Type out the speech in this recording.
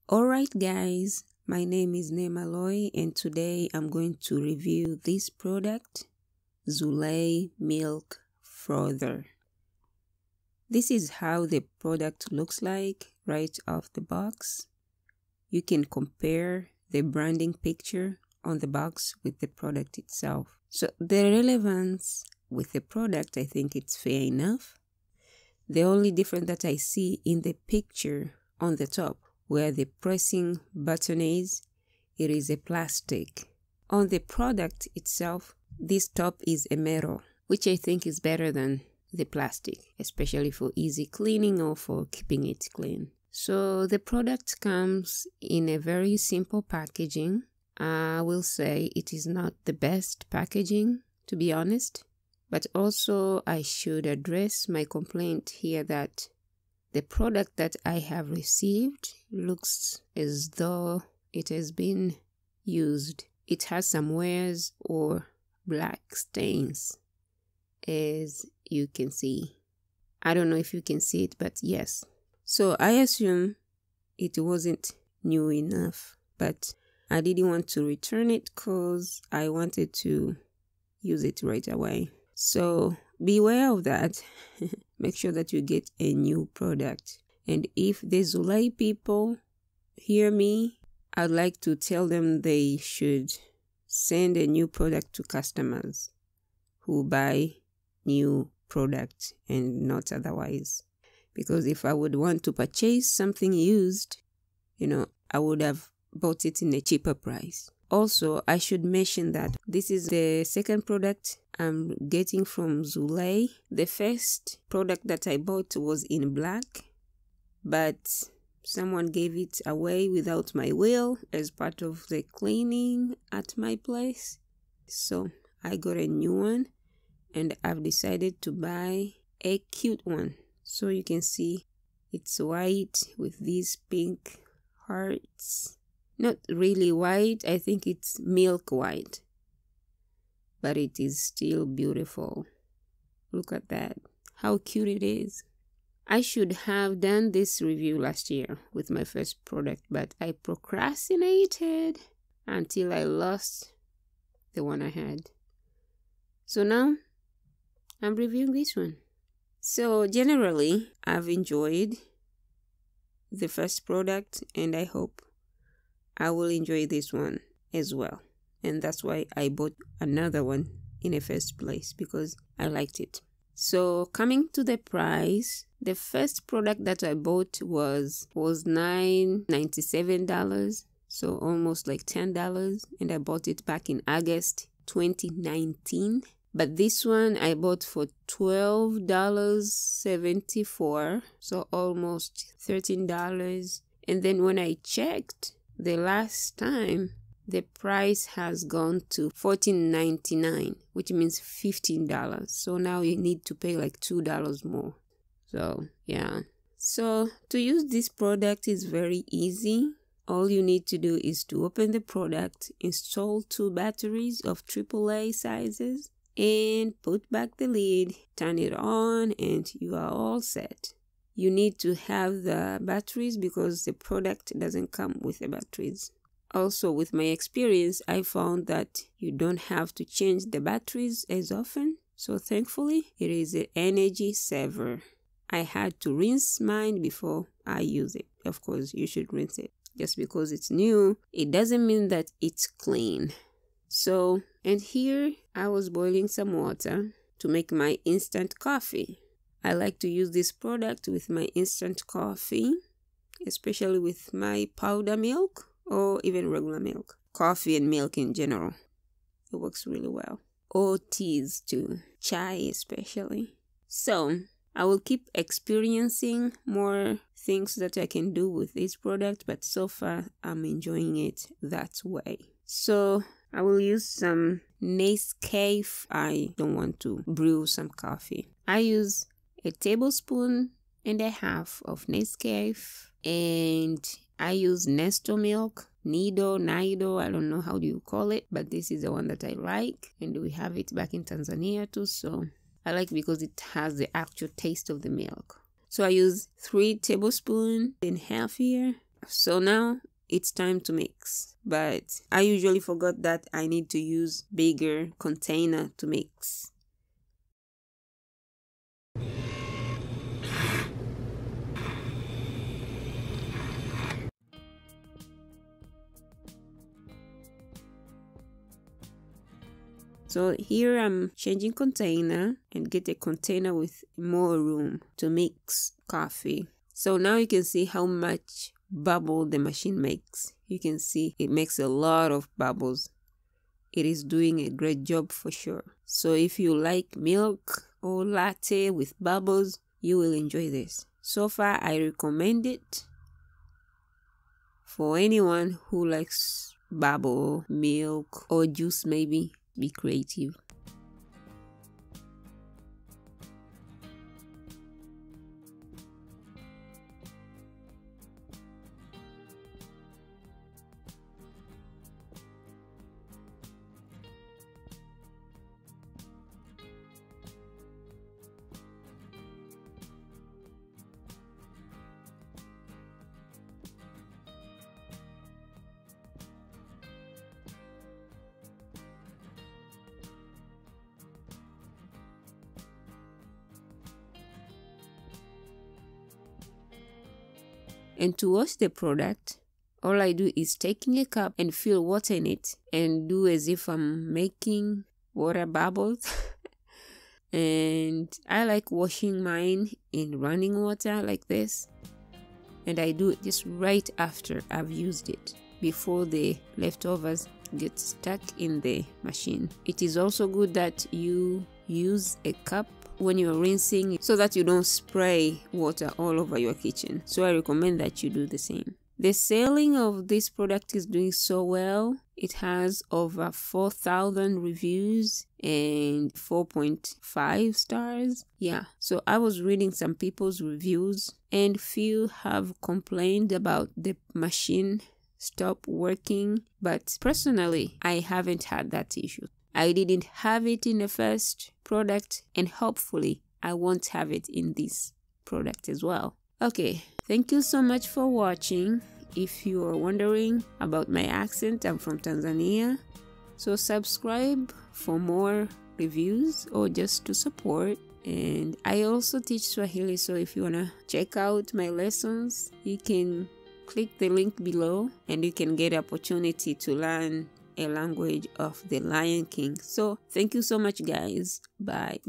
Alright guys, my name is Neema and today I'm going to review this product, Zulay Milk Frother. This is how the product looks like right off the box. You can compare the branding picture on the box with the product itself. So the relevance with the product, I think it's fair enough. The only difference that I see in the picture on the top where the pressing button is, it is a plastic. On the product itself, this top is a metal, which I think is better than the plastic, especially for easy cleaning or for keeping it clean. So the product comes in a very simple packaging. I will say it is not the best packaging, to be honest, but also I should address my complaint here that the product that I have received looks as though it has been used. It has some wears or black stains, as you can see. I don't know if you can see it, but yes. So I assume it wasn't new enough, but I didn't want to return it because I wanted to use it right away. So beware of that. Make sure that you get a new product. And if the Zulay people hear me, I'd like to tell them they should send a new product to customers who buy new products and not otherwise. Because if I would want to purchase something used, I would have bought it in a cheaper price. Also, I should mention that this is the second product I'm getting from Zulay. The first product that I bought was in black, but someone gave it away without my will as part of the cleaning at my place. So I got a new one and I've decided to buy a cute one. So you can see it's white with these pink hearts. Not really white, I think it's milk white. But it is still beautiful. Look at that. How cute it is. I should have done this review last year with my first product, but I procrastinated until I lost the one I had. So now I'm reviewing this one. So generally, I've enjoyed the first product and I hope I will enjoy this one as well. And that's why I bought another one in the first place, because I liked it. So coming to the price, the first product that I bought was $9.97, so almost like $10, and I bought it back in August 2019. But this one I bought for $12.74, so almost $13. And then when I checked the last time, the price has gone to $14.99, which means $15. So now you need to pay like $2 more. So yeah. So to use this product is very easy. All you need to do is to open the product, install 2 batteries of AAA sizes, and put back the lid, turn it on, and you are all set. You need to have the batteries because the product doesn't come with the batteries. Also, with my experience, I found that you don't have to change the batteries as often. So thankfully, it is an energy saver. I had to rinse mine before I use it. Of course, you should rinse it. Just because it's new, it doesn't mean that it's clean. So, and here I was boiling some water to make my instant coffee. I like to use this product with my instant coffee, especially with my powder milk or even regular milk. Coffee and milk in general. It works really well. Or teas too. Chai especially. So I will keep experiencing more things that I can do with this product, but so far I'm enjoying it that way. So I will use some Nescafe. I don't want to brew some coffee. I use a tablespoon and a half of Nescafe, and I use Nesto milk, Nido, I don't know how do you call it, but this is the one that I like, and we have it back in Tanzania too, so I like it because it has the actual taste of the milk. So I use 3 tablespoons and half here. So now it's time to mix, but I usually forgot that I need to use bigger container to mix. So here I'm changing container and get a container with more room to mix coffee. So now you can see how much bubble the machine makes. You can see it makes a lot of bubbles. It is doing a great job for sure. So if you like milk or latte with bubbles, you will enjoy this. So far, I recommend it for anyone who likes bubble, milk, or juice maybe. Be creative. And to wash the product, all I do is taking a cup and fill water in it and do as if I'm making water bubbles. And I like washing mine in running water like this. And I do it just right after I've used it, before the leftovers get stuck in the machine. It is also good that you use a cup when you're rinsing so that you don't spray water all over your kitchen. So I recommend that you do the same. The selling of this product is doing so well. It has over 4,000 reviews and 4.5 stars. Yeah, so I was reading some people's reviews and few have complained about the machine stop working, but personally I haven't had that issue. I didn't have it in the first product, and hopefully I won't have it in this product as well. Okay, thank you so much for watching. If you are wondering about my accent, I'm from Tanzania. So subscribe for more reviews or just to support. And I also teach Swahili, so if you wanna check out my lessons, you can click the link below and you can get opportunity to learn a language of the Lion King. So thank you so much, guys. Bye.